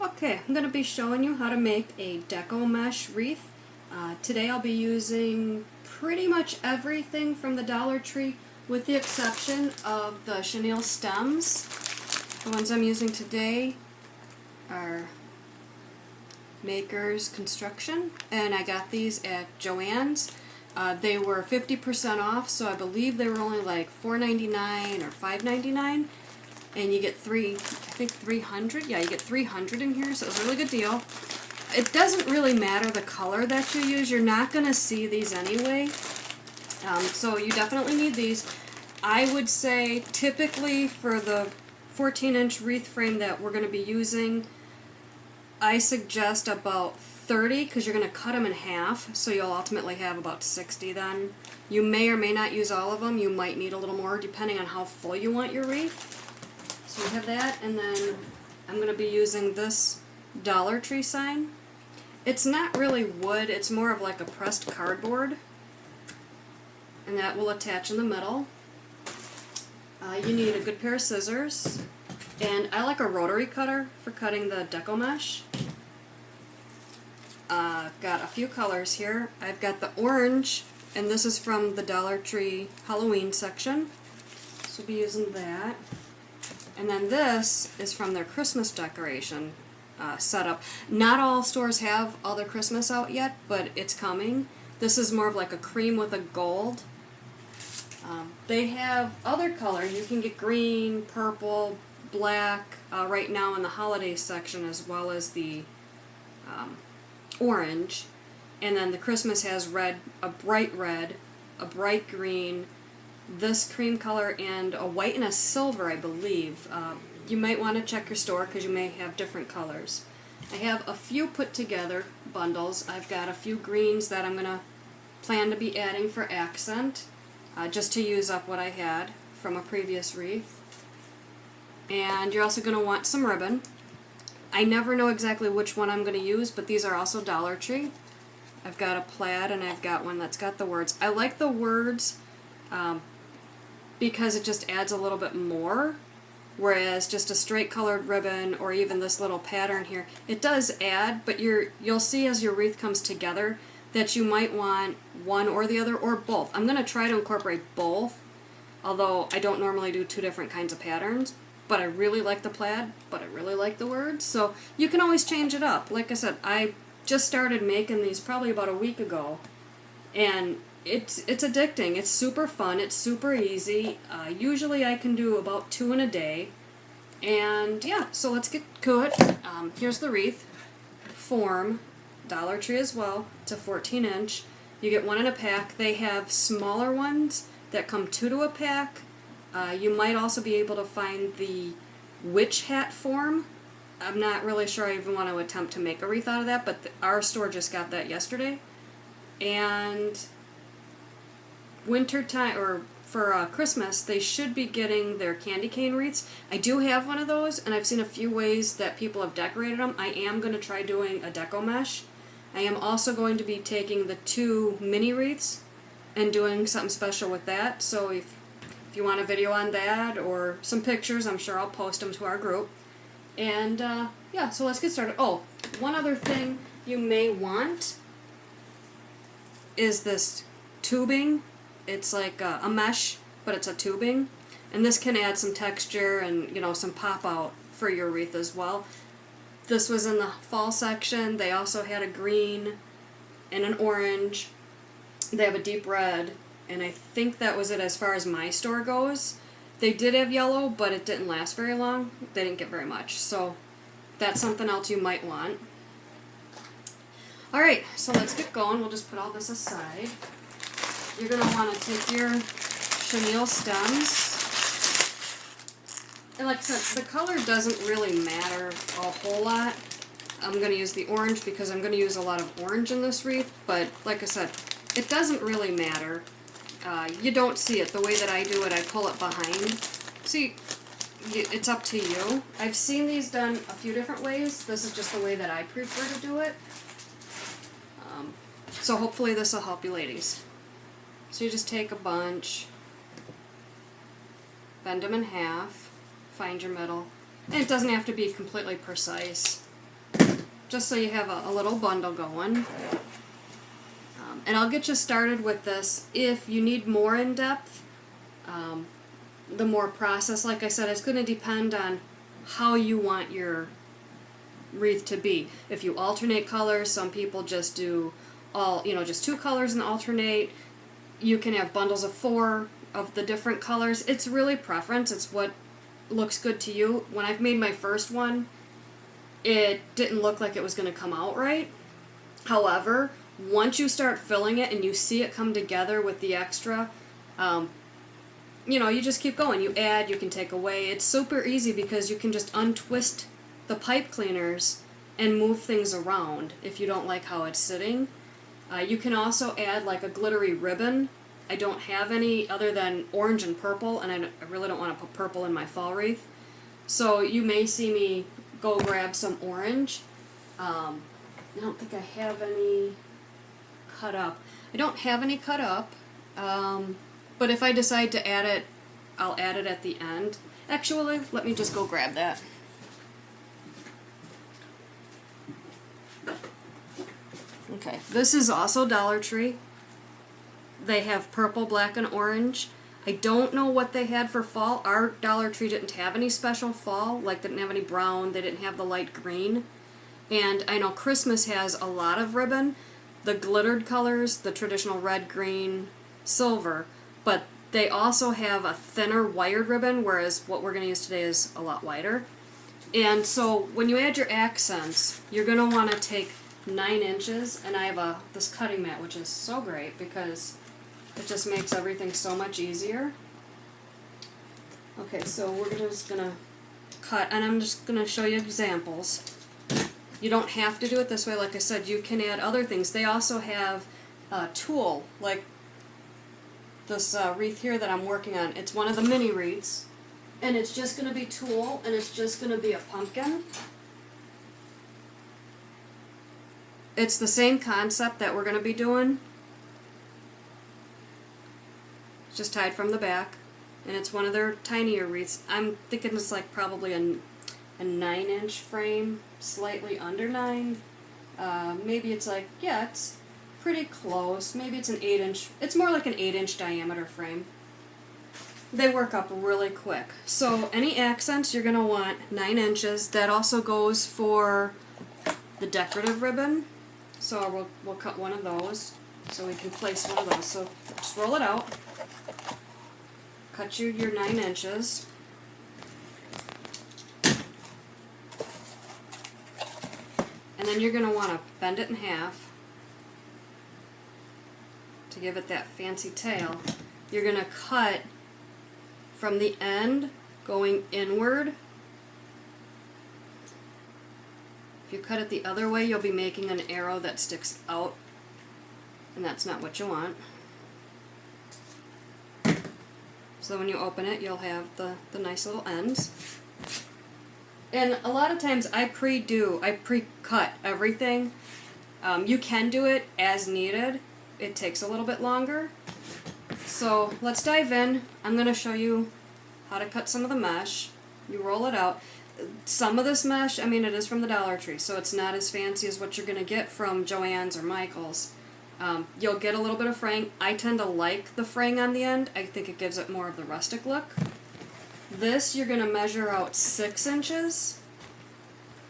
Okay, I'm going to be showing you how to make a Deco mesh wreath. Today I'll be using pretty much everything from the Dollar Tree with the exception of the chenille stems. The ones I'm using today are Maker's Construction, and I got these at Joann's. They were 50% off, so I believe they were only like $4.99 or $5.99. And you get I think 300, yeah, you get 300 in here, so it's a really good deal. It doesn't really matter the color that you use, you're not going to see these anyway, so you definitely need these. I would say typically for the 14-inch wreath frame that we're going to be using, I suggest about 30, because you're going to cut them in half, so you'll ultimately have about 60 then. You may or may not use all of them, you might need a little more depending on how full you want your wreath. So we have that, and then I'm going to be using this Dollar Tree sign. It's not really wood, it's more of like a pressed cardboard, and that will attach in the middle. You need a good pair of scissors, and I like a rotary cutter for cutting the Deco mesh. I've got a few colors here. I've got the orange, and this is from the Dollar Tree Halloween section, so we'll be using that. And then this is from their Christmas decoration setup. Not all stores have all their Christmas out yet, but it's coming. This is more of like a cream with a gold. They have other colors. You can get green, purple, black, right now in the holiday section, as well as the orange. And then the Christmas has red, a bright green, this cream color, and a white and a silver, I believe. You might want to check your store because you may have different colors. I have a few put together bundles. I've got a few greens that I'm going to plan to be adding for accent, just to use up what I had from a previous wreath. And you're also going to want some ribbon. I never know exactly which one I'm going to use, but these are also Dollar Tree. I've got a plaid and I've got one that's got the words. I like the words because it just adds a little bit more, whereas just a straight colored ribbon or even this little pattern here, it does add, but you'll see as your wreath comes together that you might want one or the other or both. I'm going to try to incorporate both, although I don't normally do two different kinds of patterns, but I really like the plaid, but I really like the words, so you can always change it up. Like I said, I just started making these probably about a week ago, and it's addicting. It's super fun. It's super easy. Usually I can do about 2 in a day. And yeah, so let's get to it. Here's the wreath form, Dollar Tree as well. It's a 14-inch. You get one in a pack. They have smaller ones that come 2 to a pack. You might also be able to find the witch hat form. I'm not really sure I even want to attempt to make a wreath out of that, but our store just got that yesterday. And winter time, or for Christmas, they should be getting their candy cane wreaths. I do have one of those, and I've seen a few ways that people have decorated them. I am going to try doing a Deco mesh. I am also going to be taking the 2 mini wreaths and doing something special with that. So if you want a video on that or some pictures, I'm sure I'll post them to our group. And yeah, so let's get started. Oh, one other thing you may want is this tubing. It's like a mesh, but it's a tubing, and this can add some texture and, you know, some pop out for your wreath as well. This was in the fall section. They also had a green and an orange. They have a deep red, and I think that was it as far as my store goes. They did have yellow, but it didn't last very long. They didn't get very much, so that's something else you might want. Alright, so let's get going. We'll just put all this aside. You're going to want to take your chenille stems. And like I said, the color doesn't really matter a whole lot. I'm going to use the orange because I'm going to use a lot of orange in this wreath, but like I said, it doesn't really matter. You don't see it. The way that I do it, I pull it behind. See, it's up to you. I've seen these done a few different ways. This is just the way that I prefer to do it. So hopefully this will help you ladies. So you just take a bunch, bend them in half, find your middle. And it doesn't have to be completely precise. just so you have a little bundle going. And I'll get you started with this. If you need more in depth, the more process, like I said, it's going to depend on how you want your wreath to be. If you alternate colors, some people just do just 2 colors and alternate. You can have bundles of 4 of the different colors. It's really preference. It's what looks good to you. When I've made my first one, it didn't look like it was going to come out right. However, once you start filling it and you see it come together with the extra, you just keep going. You add, you can take away. It's super easy because you can just untwist the pipe cleaners and move things around if you don't like how it's sitting. You can also add like a glittery ribbon. I don't have any other than orange and purple, and I really don't want to put purple in my fall wreath. So you may see me go grab some orange. I don't think I have any cut up. I don't have any cut up, but if I decide to add it, I'll add it at the end. Actually, let me just go grab that. Okay, this is also Dollar Tree. They have purple, black, and orange. I don't know what they had for fall. Our Dollar Tree didn't have any special fall, like they didn't have any brown, they didn't have the light green. And I know Christmas has a lot of ribbon, the glittered colors, the traditional red, green, silver, but they also have a thinner wired ribbon, whereas what we're going to use today is a lot wider. And so when you add your accents, you're going to want to take 9 inches, and I have this cutting mat, which is so great because it just makes everything so much easier. Okay, so we're just going to cut, and I'm just going to show you examples. You don't have to do it this way. Like I said, you can add other things. They also have tulle, like this wreath here that I'm working on. It's one of the mini wreaths, and it's just going to be tulle, and it's just going to be a pumpkin. It's the same concept that we're going to be doing. It's just tied from the back, and it's one of their tinier wreaths. I'm thinking it's like probably a 9-inch frame, slightly under 9. Maybe it's like, yeah, it's pretty close. Maybe it's an 8-inch. It's more like an 8-inch diameter frame. They work up really quick. So any accents, you're going to want 9 inches. That also goes for the decorative ribbon. So we'll cut one of those so we can place one of those. So just roll it out. Cut your 9 inches. And then you're going to want to bend it in half to give it that fancy tail. You're going to cut from the end going inward. If you cut it the other way, you'll be making an arrow that sticks out, and that's not what you want. So when you open it, you'll have the nice little ends. And a lot of times I pre-cut everything. You can do it as needed. It takes a little bit longer. So let's dive in. I'm going to show you how to cut some of the mesh. You roll it out. Some of this mesh, it is from the Dollar Tree, so it's not as fancy as what you're going to get from Joann's or Michael's. You'll get a little bit of fraying. I tend to like the fraying on the end. I think it gives it more of the rustic look. This, you're going to measure out 6 inches.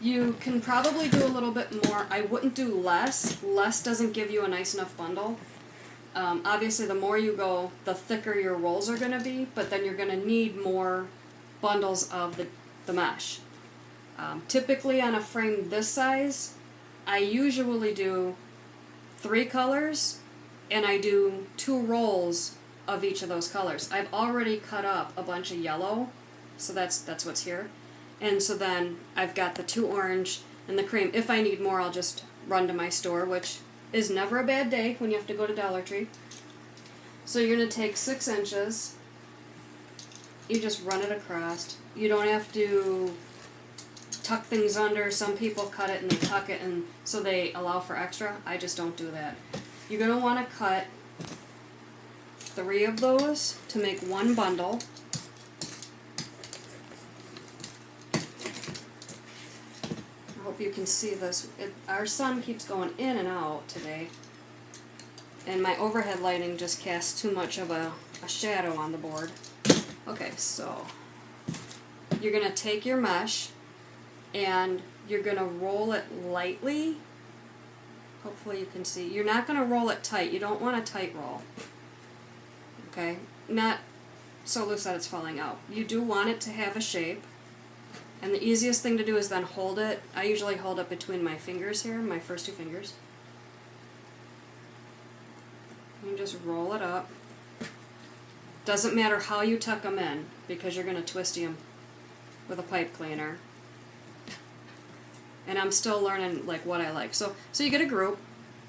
You can probably do a little bit more. I wouldn't do less. Less doesn't give you a nice enough bundle. Obviously, the more you go, the thicker your rolls are going to be, but then you're going to need more bundles of the mesh. Typically on a frame this size, I usually do 3 colors, and I do 2 rolls of each of those colors. I've already cut up a bunch of yellow, so that's what's here. And so then I've got the 2 orange and the cream. If I need more, I'll just run to my store, which is never a bad day when you have to go to Dollar Tree. So you're going to take 6 inches. You just run it across. You don't have to tuck things under. Some people cut it and they tuck it, and so they allow for extra. I just don't do that. You're going to want to cut 3 of those to make 1 bundle. hope you can see this. Our sun keeps going in and out today, and my overhead lighting just casts too much of a shadow on the board. Okay, so you're going to take your mesh and you're going to roll it lightly. Hopefully you can see. You're not going to roll it tight. You don't want a tight roll. Okay? Not so loose that it's falling out. You do want it to have a shape. And the easiest thing to do is then hold it. I usually hold it between my fingers here, my first two fingers. You just roll it up. Doesn't matter how you tuck them in, because you're going to twisty them with a pipe cleaner. And I'm still learning like what I like. So you get a group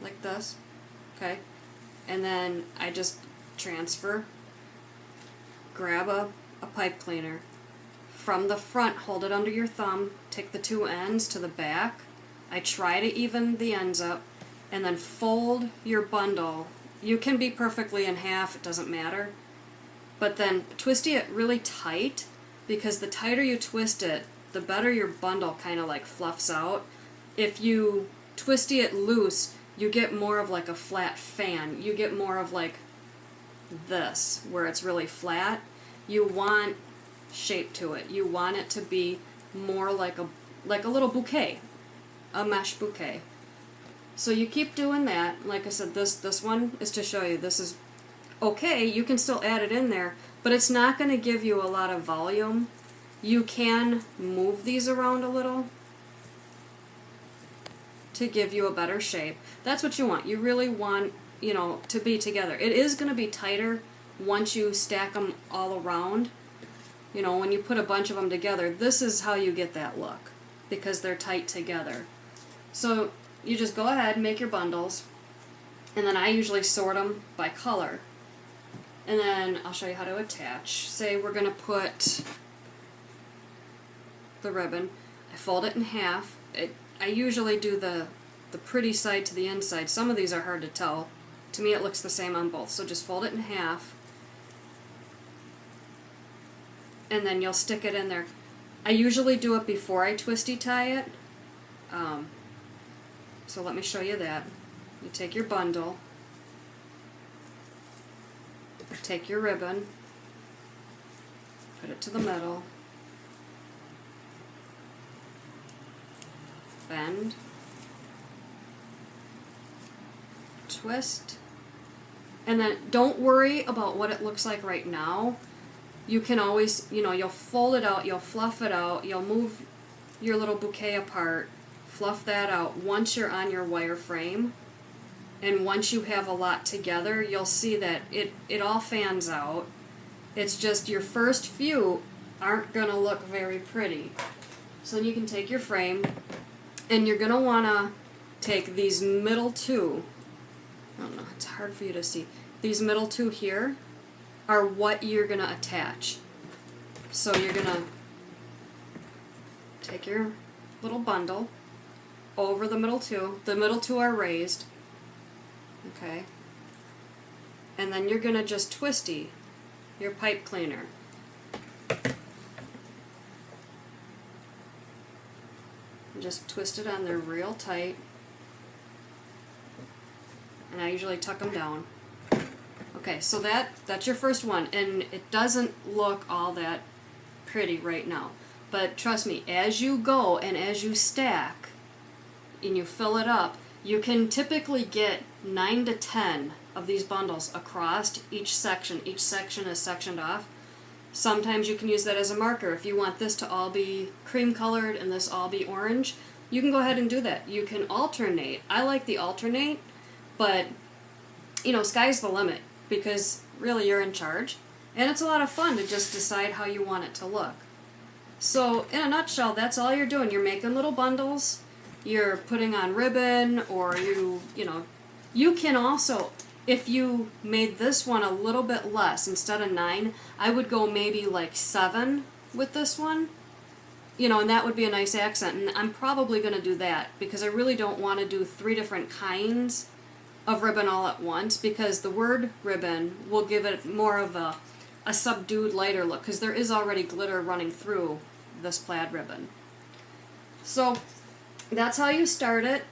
like this, okay? And then I just transfer, grab a pipe cleaner. From the front, hold it under your thumb, take the two ends to the back. I try to even the ends up, and then fold your bundle. You can be perfectly in half, it doesn't matter. But then twisty it really tight, because the tighter you twist it, the better your bundle kind of like fluffs out. If you twisty it loose, you get more of like a flat fan. You get more of like this, where it's really flat. You want shape to it. You want it to be more like a little bouquet, a mesh bouquet. So you keep doing that. Like I said, this one is to show you this is okay. You can still add it in there, but it's not going to give you a lot of volume. You can move these around a little to give you a better shape. That's what you want. You really want, you know, to be together. It is going to be tighter once you stack them all around. You know, when you put a bunch of them together, this is how you get that look, because they're tight together. So you just go ahead and make your bundles, and then I usually sort them by color. And then I'll show you how to attach. Say we're going to put the ribbon. I fold it in half. I usually do the pretty side to the inside. Some of these are hard to tell. To me it looks the same on both. So just fold it in half, and then you'll stick it in there. I usually do it before I twisty tie it. So let me show you that. You take your bundle, take your ribbon, put it to the middle, bend, twist, and then don't worry about what it looks like right now. You can always, you know, you'll fold it out, you'll fluff it out, you'll move your little bouquet apart, fluff that out once you're on your wire frame. And once you have a lot together, you'll see that it all fans out. It's just your first few aren't going to look very pretty. So then you can take your frame, and you're going to want to take these middle two. I don't know, it's hard for you to see. These middle two here are what you're going to attach. So you're going to take your little bundle over the middle two. The middle two are raised. Okay. And then you're going to just twisty your pipe cleaner. And just twist it on there real tight. And I usually tuck them down. Okay, so that's your first one, and it doesn't look all that pretty right now. But trust me, as you go and as you stack and you fill it up, you can typically get 9 to 10 of these bundles across each section. Each section is sectioned off. Sometimes you can use that as a marker. If you want this to all be cream colored and this all be orange, you can go ahead and do that. You can alternate. I like the alternate, but you know, sky's the limit, because really you're in charge. And it's a lot of fun to just decide how you want it to look. So in a nutshell, that's all you're doing. You're making little bundles. You're putting on ribbon, or you know, you can also, if you made this one a little bit less, instead of 9, I would go maybe like 7 with this one, you know, and that would be a nice accent. And I'm probably going to do that, because I really don't want to do 3 different kinds of ribbon all at once, because the word ribbon will give it more of a subdued, lighter look, because there is already glitter running through this plaid ribbon. So that's how you start it.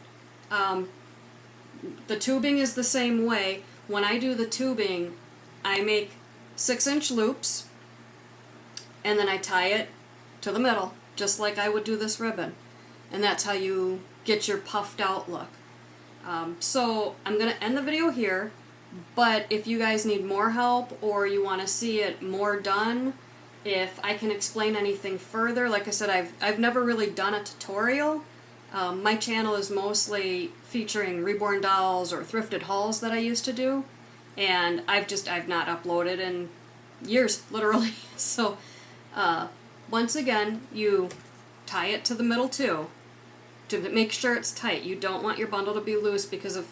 The tubing is the same way. When I do the tubing, I make 6-inch loops, and then I tie it to the middle, just like I would do this ribbon. And that's how you get your puffed out look. So I'm going to end the video here, but if you guys need more help or you want to see it more done, if I can explain anything further, like I said, I've never really done a tutorial. My channel is mostly featuring reborn dolls or thrifted hauls that I used to do, and I've not uploaded in years, literally. So once again, you tie it to the middle too, to make sure it's tight. You don't want your bundle to be loose because of,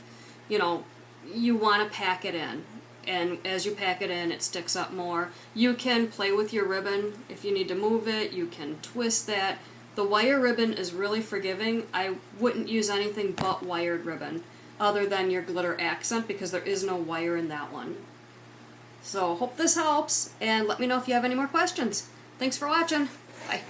you want to pack it in. And as you pack it in, it sticks up more. You can play with your ribbon. If you need to move it, you can twist that. The wire ribbon is really forgiving. I wouldn't use anything but wired ribbon other than your glitter accent because there is no wire in that one. So hope this helps, and let me know if you have any more questions. Thanks for watching. Bye.